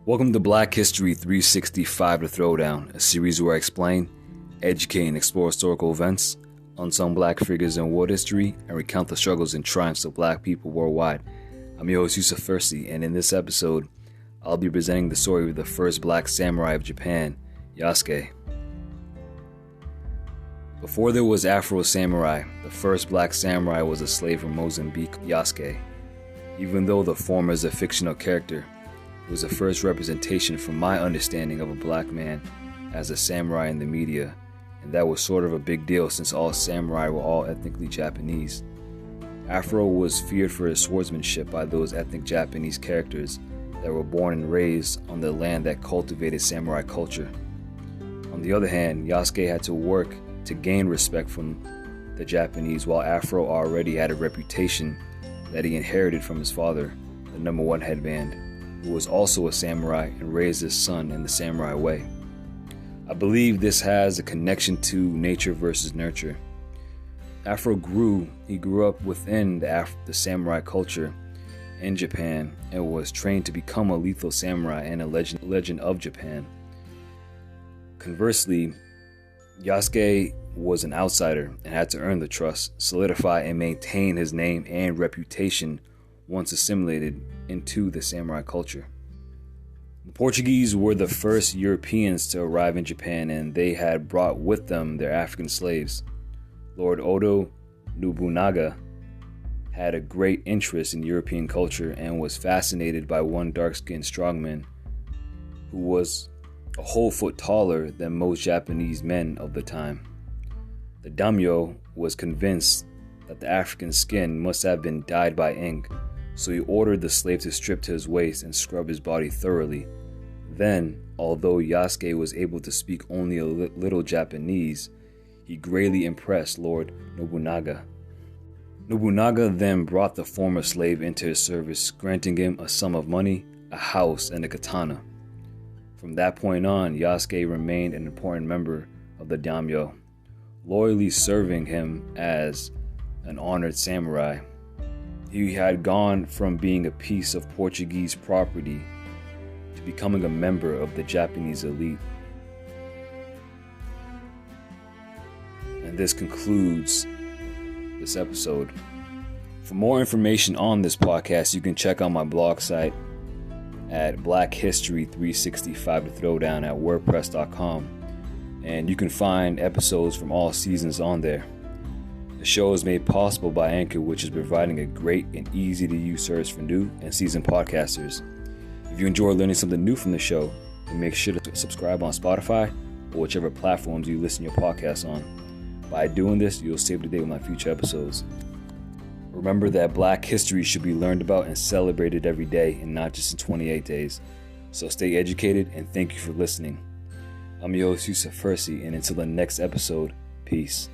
Welcome to Black History 365 The Throwdown, a series where I explain, educate, and explore historical events, unsung black figures in world history, and recount the struggles and triumphs of black people worldwide. I'm your host Yasuke, and in this episode, I'll be presenting the story of the first black samurai of Japan, Yasuke. Before there was Afro samurai, the first black samurai was a slave from Mozambique, Yasuke. Even though the former is a fictional character, it was the first representation from my understanding of a black man as a samurai in the media, and that was sort of a big deal since all samurai were all ethnically Japanese. Afro was feared for his swordsmanship by those ethnic Japanese characters that were born and raised on the land that cultivated samurai culture. On the other hand, Yasuke had to work to gain respect from the Japanese, while Afro already had a reputation that he inherited from his father, the number one headband, who was also a samurai and raised his son in the samurai way. I believe this has a connection to nature versus nurture. Afro grew up within the samurai culture in Japan and was trained to become a lethal samurai and a legend of Japan. Conversely, Yasuke was an outsider and had to earn the trust, solidify, and maintain his name and reputation once assimilated into the samurai culture. The Portuguese were the first Europeans to arrive in Japan, and they had brought with them their African slaves. Lord Odo Nobunaga had a great interest in European culture and was fascinated by one dark-skinned strongman who was a whole foot taller than most Japanese men of the time. The daimyo was convinced that the African skin must have been dyed by ink, so he ordered the slave to strip to his waist and scrub his body thoroughly. Then, although Yasuke was able to speak only a little Japanese, he greatly impressed Lord Nobunaga. Nobunaga then brought the former slave into his service, granting him a sum of money, a house, and a katana. From that point on, Yasuke remained an important member of the daimyo, loyally serving him as an honored samurai. He had gone from being a piece of Portuguese property to becoming a member of the Japanese elite. And this concludes this episode. For more information on this podcast, you can check out my blog site at Black History 365 The Throwdown at WordPress.com. And you can find episodes from all seasons on there. The show is made possible by Anchor, which is providing a great and easy to use service for new and seasoned podcasters. If you enjoy learning something new from the show, then make sure to subscribe on Spotify or whichever platforms you listen to your podcasts on. By doing this, you'll stay up to date with my future episodes. Remember that Black history should be learned about and celebrated every day and not just in 28 days. So stay educated, and thank you for listening. I'm your host Yusuf, and until the next episode, peace.